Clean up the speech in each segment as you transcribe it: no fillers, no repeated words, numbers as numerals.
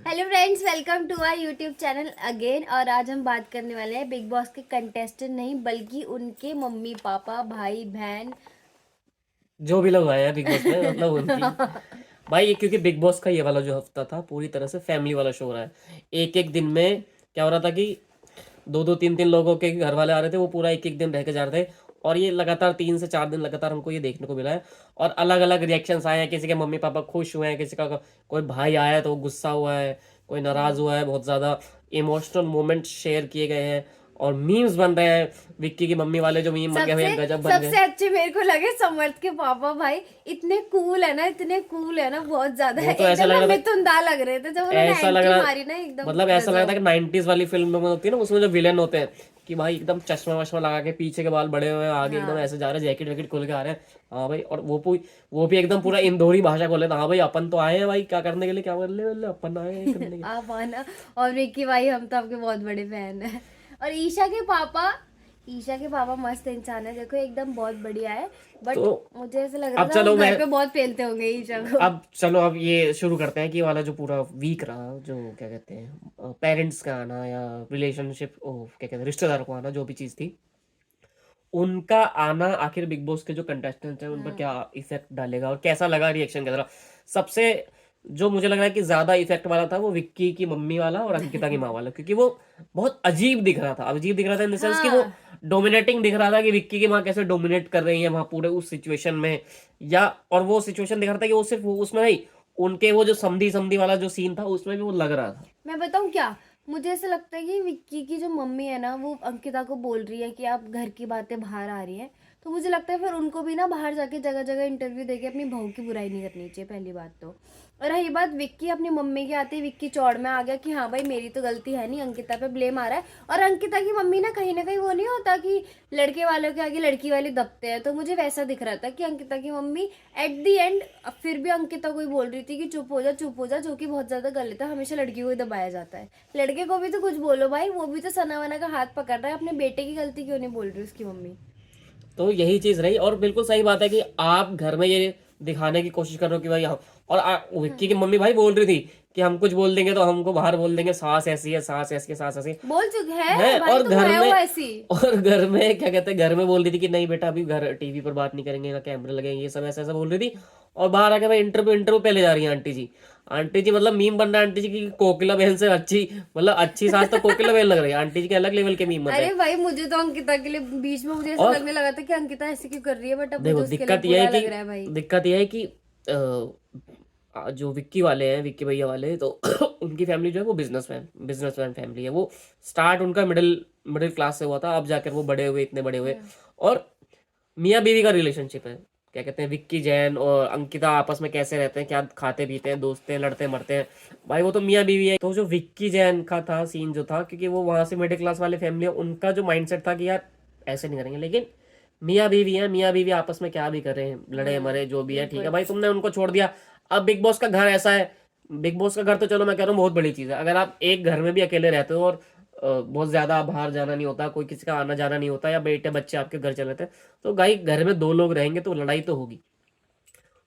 Hello friends, welcome to our YouTube channel again. और आज हम बात करने वाले हैं बिग बॉस के कंटेस्टेंट नहीं बल्कि उनके मम्मी पापा भाई बहन। जो भी लोग आए हैं बिग बॉस में मतलब उनकी। भाई ये क्योंकि बिग बॉस का ये वाला जो हफ्ता था पूरी तरह से फैमिली वाला शो रहा है। एक एक दिन में क्या हो रहा था कि दो दो तीन तीन लोगों के घर वाले आ रहे थे, वो पूरा एक एक दिन रह के जा रहे थे। और ये लगातार 3 से 4 दिन लगातार हमको ये देखने को मिला है। और अलग अलग रिएक्शंस आए हैं, किसी के मम्मी पापा खुश हुए हैं, किसी का कोई भाई आया है तो वो गुस्सा हुआ है, कोई नाराज हुआ है, बहुत ज्यादा इमोशनल मोमेंट शेयर किए गए हैं। और मीम्स बन रहे हैं, विक्की की मम्मी वाले जो मीम बन गए भैया सबसे गजब बन गए। सबसे अच्छे मेरे को लगे समर्थ के पापा। भाई इतने कूल है ना, इतने कूल है ना, बहुत ज्यादा वो है। तो ऐसा एकदम लग ना रहा था, मिथुनदा लग रहे थे जब उन्होंने ऐसा लग एंट्री रहा, मारी ना, एकदम मतलब ऐसा लग रहा था गजब। कि 90s वाली फिल्म में होती है ना, उसमें जो विलेन होते हैं कि भाई एकदम चश्मा वश्मा लगा के, पीछे के बाल बड़े हुए हैं, आगे एकदम हाँ ऐसे जा रहे हैं, जैकेट वैकेट खोल के आ रहे हैं। हाँ भाई, और वो भी एकदम पूरा इंदौरी भाषा बोले था। हाँ भाई अपन तो आए हैं भाई, क्या करने के लिए, क्या कर ले बोले, अपन आए हैं करने के। आप आना। और विक्की भाई, हम तो आपके बहुत बड़े फैन हैं। और ईशा के पापा मस्त इंसान है, देखो एकदम बहुत बढ़िया है। बट तो मुझे ऐसा लग रहा अब था वो चलो मैं घर पे बहुत पेलते होंगे ईशा को। अब चलो अब ये शुरू करते हैं कि वाला जो पूरा वीक रहा, जो क्या कहते हैं पेरेंट्स का आना या रिलेशनशिप, क्या कहते हैं रिश्तेदार को आना, जो भी चीज़ थी उनका आना, आखिर बिग बॉस के जो कंटेस्टेंट्स हैं उन पर क्या इफेक्ट डालेगा और कैसा लगा रिएक्शन के तरह। सबसे जो मुझे लग रहा है कि ज्यादा इफेक्ट वाला था वो विक्की की मम्मी वाला और अंकिता की माँ वाला, क्योंकि वो बहुत अजीब दिख रहा था। अजीब दिख रहा था इन द सेंस कि वो हाँ, डोमिनेटिंग दिख रहा था, कि विक्की की माँ कैसे डोमिनेट कर रही है वहां पूरे उस सिचुएशन में। या और वो सिचुएशन दिख रहा था कि वो सिर्फ उसमें नहीं, उनके वो जो समधी समधी वाला जो सीन था उसमें भी वो लग रहा था। मैं बताऊं क्या। मुझे ऐसा लगता है कि विक्की की जो मम्मी है ना, वो अंकिता को बोल रही है कि आप घर की बातें बाहर आ रही हैं। तो मुझे लगता है फिर उनको भी ना बाहर जाके जगह जगह इंटरव्यू देके अपनी बहू की बुराई नहीं करनी चाहिए, पहली बात तो। और रही बात विक्की अपनी मम्मी के आते ही विक्की चौड़ में आ गया कि हाँ भाई मेरी तो गलती है नहीं, अंकिता पे ब्लेम आ रहा है। और अंकिता की मम्मी ना कहीं वो नहीं होता कि लड़के वालों के आगे लड़की वाले दबते हैं, तो मुझे वैसा दिख रहा था कि अंकिता की मम्मी एट दी एंड फिर भी अंकिता को ही बोल रही थी कि चुप हो जा, जो कि बहुत ज्यादा गलत है। हमेशा लड़की को ही दबाया जाता है, लड़के को भी तो कुछ बोलो भाई। वो भी तो सना वना का हाथ पकड़ रहा है, अपने बेटे की गलती क्यों नहीं बोल रही उसकी मम्मी। तो यही चीज रही, और बिल्कुल सही बात है कि आप घर में ये दिखाने की कोशिश कर रहे हो कि भाई हम, और विक्की की मम्मी भाई बोल रही थी कि हम कुछ बोल देंगे तो हमको बाहर बोल देंगे, सास ऐसी है, सास ऐसी है, सास ऐसी बोल चुके है। हैं भाई, और तो वो घर है वो में, ऐसी। और घर में क्या कहते हैं, घर में बोल रही थी कि नहीं बेटा अभी घर टीवी पर बात नहीं करेंगे, ना कैमरे लगेंगे, ये सब ऐसा ऐसा बोल रही थी। और बाहर आके भाई इंटरव्यू इंटरव्यू पे ले जा रही है आंटी जी। आंटी जी मतलब मीम बन रहा है आंटी जी की, कोकिला बहन से अच्छी, मतलब अच्छी सास तो कोकिला बहन लग रही है, आंटी जी के अलग लेवल के मीम बन रहे अरे हैं। भाई, मुझे तो अंकिता के लिए बीच में मुझे ऐसा और लगने लगा था कि अंकिता ऐसे क्यों कर रही है, बट अब मुझे देखो उसके लिए बुरा लग रहा है भाई। दिक्कत यह है कि जो विक्की वाले हैं, विक्की भैया वाले, तो उनकी फैमिली जो है वो बिजनेसमैन फैमिली है। वो स्टार्ट उनका मिडिल मिडिल क्लास से हुआ था, अब जाकर वो बड़े हुए, इतने बड़े हुए। और मियाँ बीवी का रिलेशनशिप है, क्या कहते हैं, विक्की जैन और अंकिता आपस में कैसे रहते हैं, क्या खाते पीते हैं, दोस्त हैं, लड़ते मरते हैं, भाई वो तो मियाँ बीवी है। तो जो विक्की जैन का था सीन जो था, क्योंकि वो वहां से मिडिल क्लास वाले फैमिली है, उनका जो माइंडसेट था कि यार ऐसे नहीं करेंगे, लेकिन मियाँ बीवी है, मियाँ बीवी आपस में क्या भी कर रहे हैं, लड़े मरे जो भी है, ठीक है बिल्कुल। भाई, तुमने उनको छोड़ दिया। अब बिग बॉस का घर ऐसा है, बिग बॉस का घर तो चलो मैं कह रहा हूँ बहुत बड़ी चीज़ है। अगर आप एक घर में भी अकेले रहते हो और बहुत ज्यादा बाहर जाना नहीं होता, कोई किसी का आना जाना नहीं होता, या बेटे बच्चे आपके घर चले थे, तो भाई घर में दो लोग रहेंगे तो लड़ाई तो होगी।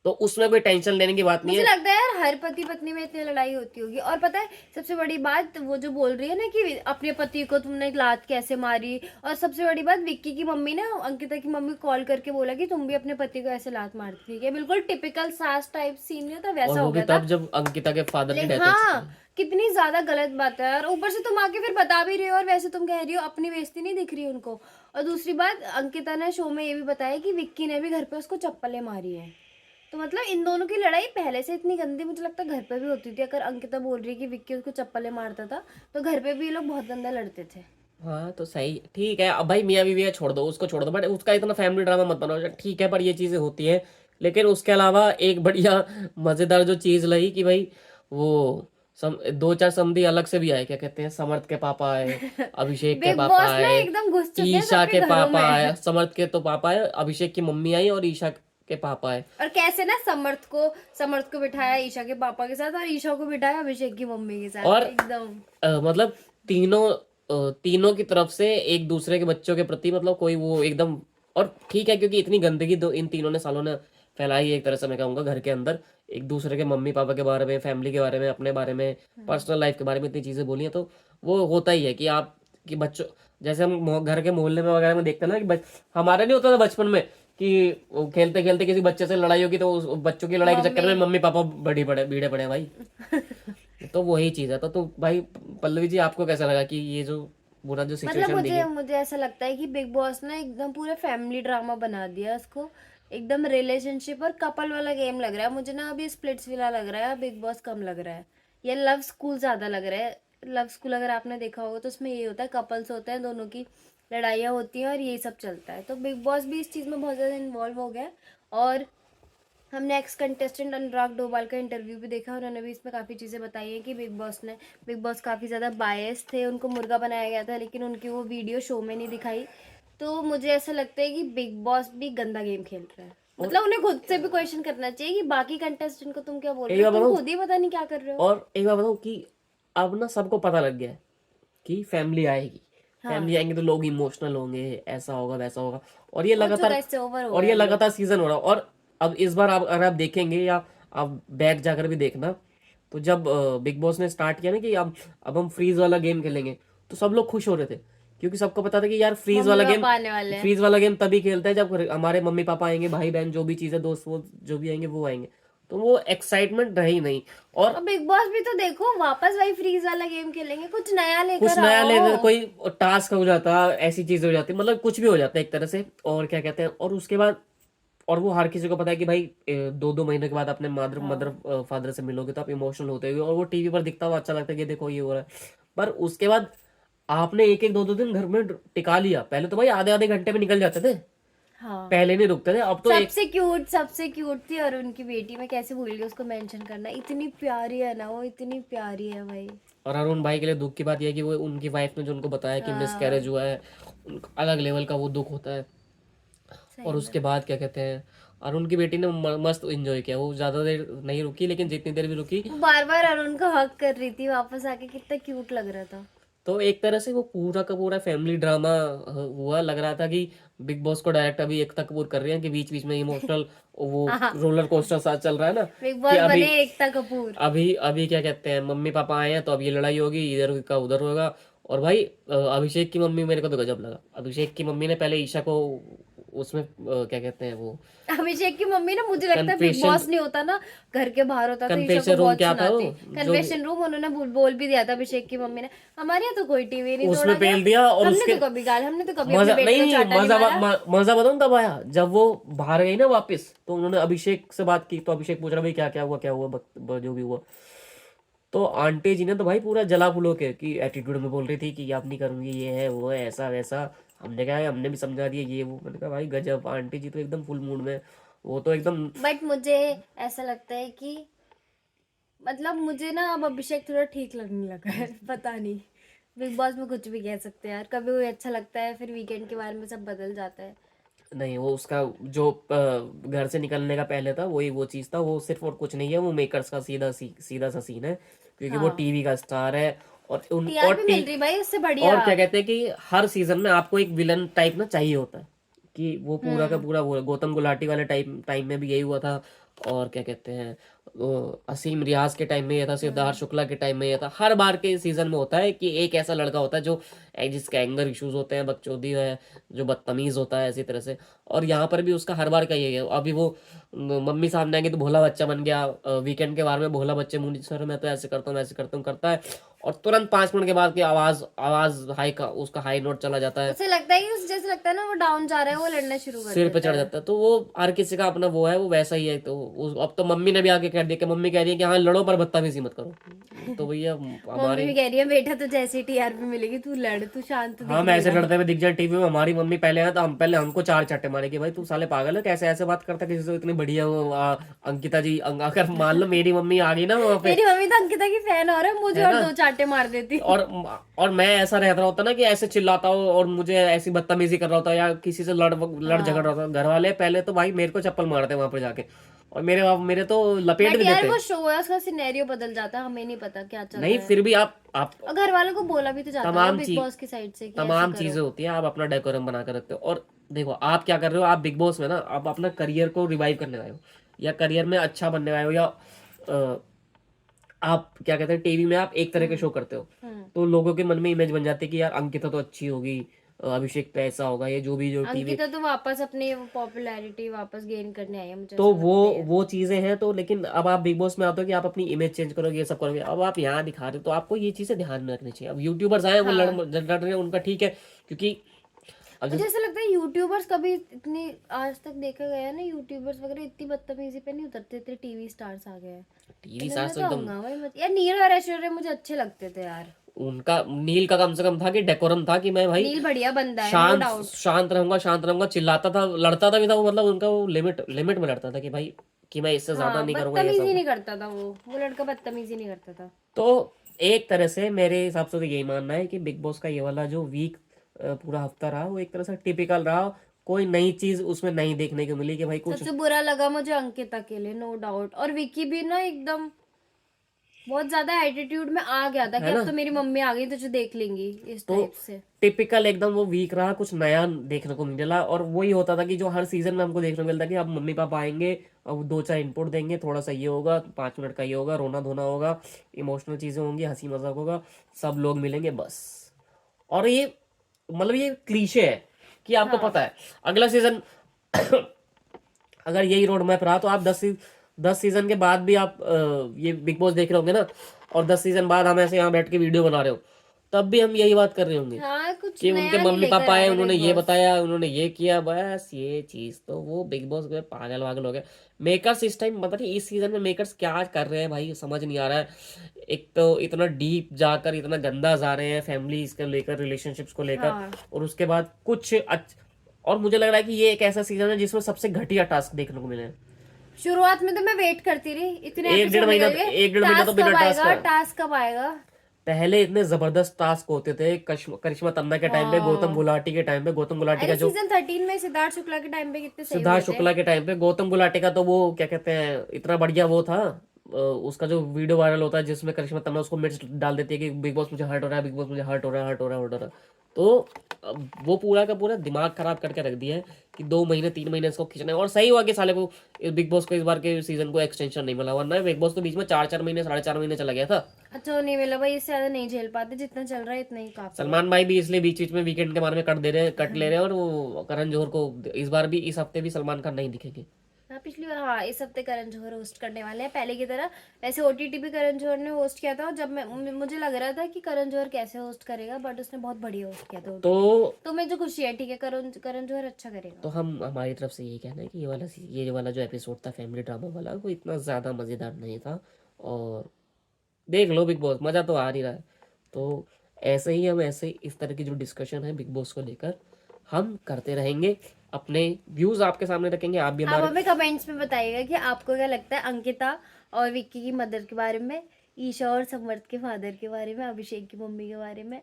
तो उसमें कोई टेंशन लेने की बात नहीं मुझे है। लगता है यार हर पति पत्नी में इतनी लड़ाई होती होगी। और पता है सबसे बड़ी बात, वो जो बोल रही है ना कि अपने पति को तुमने लात कैसे मारी। और सबसे बड़ी बात, विक्की की मम्मी ने अंकिता की मम्मी कॉल करके बोला कि तुम भी अपने पति को ऐसे लात मारती थी। ठीक है, बिल्कुल टिपिकल सास टाइप सीन नहीं होता, और वैसा वो हो भी गया था। तब जब अंकिता के फादर की ले डेथ हो चुकी हाँ, है। कितनी ज्यादा गलत बात है यार। ऊपर से तुम आके फिर बता भी रहे हो और वैसे तुम कह रही हो, अपनी बेइज्जती नहीं दिख रही उनको। और दूसरी बात, अंकिता ने शो में ये भी बताया कि विक्की ने भी घर पे उसको चप्पलें मारी है। तो मतलब इन दोनों की लड़ाई पहले से इतनी गंदी, मुझे लगता है घर पे भी होती थी। अगर अंकिता बोल रही है कि विक्की उसको चप्पलें मारता था, तो घर पे भी ये लोग बहुत गंदा लड़ते थे। हाँ तो सही, ठीक है, अब भाई मियाँ बीवी है, छोड़ दो उसको, छोड़ दो, बट उसका इतना फैमिली ड्रामा मत बनाओ, ठीक है, पर ये चीजें होती हैं। लेकिन उसके अलावा एक बढ़िया मजेदार जो चीज लगी कि भाई वो दो चार समधी अलग से भी आए, क्या कहते हैं, समर्थ के पापा आए, अभिषेक के बिग पापा बॉस ना आए, एकदम घुस चुके हैं ईशा सबके के घरों पापा आए, में। समर्थ के तो पापा आए, अभिषेक की मम्मी आई और ईशा के पापा आए। और कैसे ना समर्थ को बिठाया ईशा के पापा के साथ, और ईशा को बिठाया अभिषेक की मम्मी के और साथ एकदम। मतलब तीनों की तरफ से एक दूसरे के बच्चों के प्रति, मतलब कोई वो एकदम, और ठीक है क्योंकि इतनी गंदगी इन तीनों ने सालों ने फैलाई है एक तरह से, मैं कहूँगा घर के अंदर एक दूसरे के मम्मी पापा के बारे में, फैमिली के बारे में, अपने बारे में, पर्सनल लाइफ के बारे में इतनी चीज़ें बोली हैं। तो वो होता ही है कि आप कि बच्चों, जैसे हम घर के मोहल्ले में वगैरह में देखते हैं ना कि हमारे नहीं होता था बचपन में कि वो खेलते खेलते किसी बच्चे से लड़ाई होगी तो उस बच्चों की लड़ाई के चक्कर में मम्मी पापा बड़ी बड़े भीड़े पड़े हैं भाई। तो वही चीज़ है। तो भाई पल्लवी जी, आपको कैसा लगा कि ये जो पूरा जो मतलब सिचुएशन मुझे दिखे? मुझे ऐसा लगता है कि बिग बॉस ने एकदम पूरे फैमिली ड्रामा बना दिया उसको, एकदम रिलेशनशिप और कपल वाला गेम लग रहा है मुझे ना। अभी स्प्लिट्स विला लग रहा है, बिग बॉस कम लग रहा है, ये लव स्कूल ज्यादा लग रहा है। लव स्कूल अगर आपने देखा होगा तो उसमें ये होता है, कपल्स होते हैं, दोनों की लड़ाइयाँ होती हैं और यही सब चलता है। तो बिग बॉस भी इस चीज़ में बहुत ज़्यादा इन्वॉल्व हो गया है। और हमने एक्स कंटेस्टेंट अनुराग डोभाल का इंटरव्यू भी देखा, उन्होंने भी इसमें काफ़ी चीज़ें बताई हैं कि बिग बॉस काफ़ी ज़्यादा बायस थे, उनको मुर्गा बनाया गया था लेकिन उनकी वो वीडियो शो में नहीं दिखाई। तो मुझे ऐसा लगता है कि बिग बॉस भी गंदा गेम खेल रहा है। मतलब उन्हें खुद से भी क्वेश्चन करना चाहिए कि बाकी कंटेस्टेंट को तुम क्या बोल एक रहे हो, बार तुम बताऊं, खुद ही पता नहीं क्या कर रहे हो। और एक बार बताऊं कि अब ना सबको पता लग गया है कि फैमिली आएगी, फैमिली हाँ, आएंगे तो लोग इमोशनल होंगे, ऐसा होगा वैसा होगा। और ये हो चुका लगातार है, इससे ओवर हो और गया ये अब लोग। लगातार सीजन हो रहा है। और अब इस बार आप अगर आप देखेंगे या आप बैक जाकर भी देखना, तो जब बिग बॉस ने स्टार्ट किया ना कि अब हम फ्रीज वाला गेम खेलेंगे, तो सब लोग खुश हो रहे थे क्योंकि सबको पता था कि यार मम्मी पापा आने वाले हैं। फ्रीज वाला गेम तभी खेलते हैं जब हमारे मम्मी पापा आएंगे, भाई बहन जो भी चीज़ है, दोस्त वो जो भी आएंगे वो आएंगे। तो वो एक्साइटमेंट रही नहीं। और और बिग बॉस भी तो देखो वापस वही फ्रीज वाला गेम खेलेंगे, कुछ नया कुछ लेकर नया लेकर आओ। कोई टास्क हो जाता, ऐसी चीज हो जाती, मतलब कुछ भी हो जाता है एक तरह से। और क्या कहते हैं, और उसके बाद और वो हर किसी को पता है कि भाई 2-2 महीने के बाद अपने मदर हाँ, मदर फादर से मिलोगे तो आप इमोशनल होते हो, और वो टीवी पर दिखता हुआ अच्छा लगता है कि देखो ये हो रहा है। पर उसके बाद आपने एक एक 2-2 दिन घर में टिका लिया। पहले तो भाई आधे आधे घंटे में निकल जाते थे, हाँ। पहले नहीं रुकते थे, अब तो एक। सबसे क्यूट थी, और उनकी बेटी, मैं कैसे भूल गई उसको मेंशन करना, इतनी प्यारी है ना वो, इतनी प्यारी है भाई। और अरुण भाई के लिए दुख की बात यह है कि वो उनकी वाइफ ने जो उनको बताया कि मिस हाँ, कैरेज हुआ है, उनका अलग लेवल का वो दुख होता है। सही और में। उसके बाद क्या कहते हैं, और उनकी बेटी ने मस्त एंजॉय किया, वो ज़्यादा देर नहीं रुकी लेकिन जितनी देर भी रुकी। वो बार बार अरुण को हक कर रही थी वापस आके, कितना क्यूट लग रहा था। तो एक तरह से वो पूरा का पूरा फैमिली ड्रामा हुआ। लग रहा था कि बिग बॉस को डायरेक्ट अभी एकता कपूर कर रहे हैं कि बीच बीच में इमोशनल वो हाँ, रोलर कोस्टर साथ चल रहा है ना, बिग कि बॉस अभी बने एकता कपूर। अभी अभी क्या कहते हैं, मम्मी पापा आए हैं तो अब ये लड़ाई होगी, इधर का उधर होगा। और भाई अभिषेक की मम्मी मेरे को तो गजब लगा। अभिषेक की मम्मी ने पहले ईशा को उसमें क्या कहते हैं वो अभिषेक की मम्मी ना, मुझे लगता है बिग कन्फेशन बॉस नहीं होता ना, घर के बाहर होता तो ईशा को कन्फेशन रूम बहुत क्या था वो, सुनाती। जो कन्वेशन रूम उन्होंने बोल भी दिया था अभिषेक की मम्मी ने। हमारे यहाँ तो कोई टीवी नहीं तोड़ा उसमें गया। पेल दिया। और उसके हमने तो कभी अपने मजा बेटे को नहीं, चाटा नहीं मारा। मजा बताऊं तब आया जब वो बाहर गई ना वापस, तो उन्होंने अभिषेक से बात की, तो अभिषेक पूछ रहा भाई क्या क्या हुआ जो भी हुआ। तो आंटी जी ने तो भाई पूरा जला फूलो के कि एटीट्यूड में बोल रही थी कि आप नहीं करूंगी, ये है वो है, ऐसा वैसा। हमने कहा हमने भी समझा दिया ये वो। मैंने कहा भाई गजब, आंटी जी तो एकदम फुल मूड में, वो तो एकदम। बट मुझे ऐसा लगता है कि मतलब मुझे ना अब अभिषेक थोड़ा ठीक लगने लगा है। पता नहीं, बिग बॉस में कुछ भी कह सकते हैं यार, कभी वो अच्छा लगता है फिर वीकेंड के बारे में सब बदल जाता है। नहीं, वो उसका जो घर से निकलने का पहले था वही वो चीज़ था, वो सिर्फ और कुछ नहीं है, वो मेकर्स का सीधा सा सीन है, क्योंकि वो हाँ, टीवी का स्टार है। और उन और टीआरपी मिल रही भाई उससे बढ़िया। और क्या कहते हैं कि हर सीजन में आपको एक विलन टाइप ना चाहिए होता है, कि वो पूरा का हम्म। पूरा वो गौतम गुलाटी वाले टाइम टाइम में भी यही हुआ था। और क्या कहते हैं, असीम रियाज के टाइम में ये था, सिद्धार्थ शुक्ला के टाइम में ये था। हर बार के सीजन में होता है कि एक ऐसा लड़का होता है जो जिसके एंगर इश्यूज होते हैं, बकचोदी है, जो बदतमीज होता है इसी तरह से। और यहाँ पर भी उसका हर बार का यही है। अभी वो मम्मी सामने आएंगे तो भोला बच्चा बन गया, वीकेंड के बारे में भोला बच्चे मुंह सर मैं तो ऐसे करता हूँ वैसे करता हूँ करता है। और तुरंत 5 मिनट के बाद की आवाज आवाज हाई का उसका हाई नोट चला जाता है, उसे लगता है कि उसे जैसे लगता है ना वो डाउन जा रहा है, वो लड़ना शुरू कर सिर पे देता चढ़ है। जाता है। तो वो हर किसी का अपना वो है, वो वैसा ही है। तो अब तो मम्मी ने भी आके कह दिया कि मम्मी कह रही है कि हाँ लड़ो पर बदतमीजी मत करो। तो भैया मम्मी हमारी, भी कह रही है बेटा तो जैसे टीआरपी मिलेगी तू लड़, तू शांत दिख हम नहीं ऐसे रहा। लड़ते हुए दिख जाए टीवी में, हमारी मम्मी पहले है तो हम पहले हमको 4 चाटे मारेगी, भाई तू साले पागल है, कैसे ऐसे बात करता है किसी से, इतनी बढ़िया वो अंकिता जी अगर मान लो मेरी मम्मी आ गई ना वहाँ पे, मेरी मम्मी तो अंकिता की फैन और है, मुझे है और ना, 2 चाटे मार देती। और और मैं ऐसा रहता होता ना कि ऐसे चिल्लाता हूँ और मुझे ऐसी बदतमीजी कर रहा होता या किसी से लड़ झगड़ रहा हाँ, होता, घर वाले पहले तो भाई मेरे को चप्पल मारते वहां पर जाके, और मेरे तो लपेट बट भी यार देते। वो शो है, उसका सिनेरियो बदल जाता है, हमें नहीं पता क्या चल नहीं रहा है। फिर भी आप और घर वालों को बोला भी तो जाता है ना तमाम बिग चीज बॉस की साइड से कि ऐसे तमाम करो। चीजें होती हैं, आप अपना डेकोरम बना कर रखते हो। और देखो आप क्या कर रहे हो, आप बिग बॉस में ना आप अपना करियर को रिवाइव करने आए हो, या करियर में अच्छा बनने आए हो, या आप क्या कहते हैं टीवी में आप एक तरह के शो करते हो, तो लोगों के मन में इमेज बन जाती है कि यार अंकिता तो अच्छी होगी, अभिषेक तो ऐसा होगा, ये जो भी जो टीवी, अंकिता तो वापस अपनी पॉपुलैरिटी वापस गेन करने आई है, मुझे तो ऐसा लगता है। वो चीजें हैं। तो लेकिन अब आप बिग बॉस में आते हो कि आप अपनी इमेज चेंज करोगे, ये सब करोगे, अब आप यहाँ दिखा रहे हो, तो आपको ये चीजें ध्यान में रखनी चाहिए। अब यूट्यूबर्स आए हैं, वो हाँ, लड़ रहे हैं, उनका ठीक है, क्योंकि अब मुझे जैसे ऐसा लगता है यूट्यूबर्स कभी इतनी आज तक देखा गया है ना, यूट्यूबर्स वगैरह इतनी बदतमीजी पे नहीं उतरते, इतने टीवी स्टार्स आ गए हैं। टीवी इन्होंने स्टार्स तो तो एकदम, हंगामा ही मच यार। नील और ऐश्वर्या मुझे अच्छे लगते थे यार। उनका नील का कम से कम था कि डेकोरम था कि मैं भाई नील बढ़िया बंदा है, नो शांत डाउट। शांत रहूंगा, चिल्लाता था, लड़ता था भी था वो, मतलब उनका वो लिमिट में लड़ता था कि भाई कि मैं इससे ज्यादा हाँ, नहीं करूंगा, ये बदतमीजी सब। नहीं करता था वो लड़का बदतमीजी नहीं करता था। तो एक तरह से मेरे हिसाब से तो यही मानना है कि बिग बॉस का ये वाला जो वीक पूरा हफ्ता रहा, वो एक तरह से टिपिकल रहा। कोई नई चीज उसमें नहीं देखने को मिली कि भाई कुछ, सबसे बुरा लगा मुझे अंकिता के लिए, नो डाउट। और विकी भी ना एकदम बहुत ज्यादा एटीट्यूड में आ गया था कि है अब ना। तो मेरी मम्मी आ गई तुझे देख लेंगी, इस तो टाइप से। टिपिकल एकदम वो वीक रहा, कुछ नया देखने को नहीं मिला। और वही होता था कि जो हर सीजन में हमको देखने को मिलता कि अब मम्मी पापा आएंगे, अब दो चार इनपुट देंगे, थोड़ा सा ये होगा, 5 मिनट का ये होगा, रोना धोना होगा, इमोशनल चीजें होंगी, हंसी मजाक होगा, सब लोग मिलेंगे बस। और ये मतलब ये क्लीशे है कि आपको हाँ, पता है अगला सीजन अगर यही रोड मैप रहा, तो आप 10 सीजन के बाद भी आप ये बिग बॉस देख रहे होंगे ना, और 10 सीजन बाद हम ऐसे यहाँ बैठ के वीडियो बना रहे हो, तब भी हम यही बात कर रहे होंगे हाँ, कुछ कि उनके नया नहीं मम्मी लेकर पापा आ आए, रहे उन्होंने बिग ये बॉस। बताया, उन्होंने ये किया, बस ये चीज। तो वो बिग बॉस में पागल वागल हो गए मेकर्स इस टाइम। पता नहीं इस सीजन में मेकर्स क्या कर रहे हैं भाई, समझ नहीं आ रहा है। एक तो इतना डीप जाकर इतना गंदा जा रहे हैं फैमिली को लेकर, रिलेशनशिप्स को लेकर, हाँ, और उसके बाद और मुझे लग रहा है कि ये एक ऐसा सीजन है जिसमें सबसे घटिया टास्क देखने को मिले हैं। शुरुआत में तो मैं वेट करती रही, इतने एक डेढ़ एपिसोड महीना निकल गए। एक डेढ़ महीना तो टास्क बिना कब टास्क आएगा, का। टास्क कब आएगा। पहले इतने जबरदस्त टास्क होते थे, करिश्मा तन्ना के टाइम पे, गौतम हाँ, गुलाटी के टाइम पे, गौतम गुलाटी का अरे जो, सीजन 13 में सिद्धार्थ शुक्ला के टाइम पे कितने सही सिद्धार्थ हुए थे। शुक्ला के टाइम पे, गौतम गुलाटी का तो वो क्या कहते हैं, इतना बढ़िया वो था। उसका जो वीडियो वायरल होता है जिसमें करिश्मा तन्ना उसको मिर्च डाल देती है कि बिग बॉस मुझे हर्ट हो रहा है, बिग बॉस मुझे हर्ट हो रहा है, हर्ट हो रहा है, हर्ट हो रहा है। तो वो पूरा का पूरा दिमाग खराब करके रख दिया है कि 2 महीने 3 महीने इसको खींचना है। और सही हुआ कि साले को बिग बॉस को इस बार के सीजन को एक्सटेंशन नहीं मिला, वरना बिग बॉस तो बीच में 4-4 महीने 4.5 महीने चला गया था। अच्छा, वो नहीं मिला भाई, इससे ज्यादा नहीं झेल पाते, जितना चल रहा है इतना ही काफी है। सलमान भाई भी इसलिए बीच बीच में वीकेंड के बारे में कट ले रहे हैं, और वो करण जौहर को इस बार भी, इस हफ्ते भी सलमान खान नहीं दिखेंगे। हाँ, पिछली बार, हाँ, इस हफ्ते करण जौहर होस्ट करने वाले हैं पहले की तरह। वैसे ओटीटी भी करण जौहर ने होस्ट किया था, और जब मुझे लग रहा था कि करण जौहर कैसे होस्ट करेगा, बट उसने बहुत बढ़िया होस्ट किया था तो ओटीटी। तो मुझे खुशी है, ठीक है, करण करण जौहर अच्छा करेगा। तो हम हमारी तरफ से यही कहना है कि ये वाला जो एपिसोड था फैमिली ड्रामा वाला, वो इतना ज़्यादा मज़ेदार नहीं था। और देख लो बिग बॉस, मज़ा तो आ नहीं रहा है। तो ऐसे ही हम ऐसे इस तरह की जो डिस्कशन है बिग बॉस को लेकर हम करते रहेंगे, अपने व्यूज़ आपके सामने रखेंगे, आप भी आप हमारे। हमें कमेंट्स में बताइएगा कि आपको क्या लगता है अंकिता और विक्की की मदर के बारे में, ईशा और समर्थ के फादर के बारे में, अभिषेक की मम्मी के बारे में,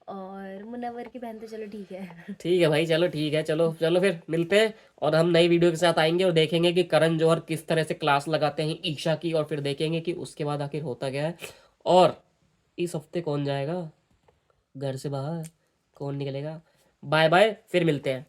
और मुनव्वर की बहन तो चलो ठीक है। ठीक है भाई, चलो ठीक है, चलो चलो फिर मिलते हैं, और हम नई वीडियो के साथ आएंगे और देखेंगे कि करण जौहर किस तरह से क्लास लगाते हैं ईशा की, और फिर देखेंगे कि उसके बाद आखिर होता क्या है, और इस हफ्ते कौन जाएगा घर से बाहर, कौन निकलेगा। बाय बाय, फिर मिलते हैं।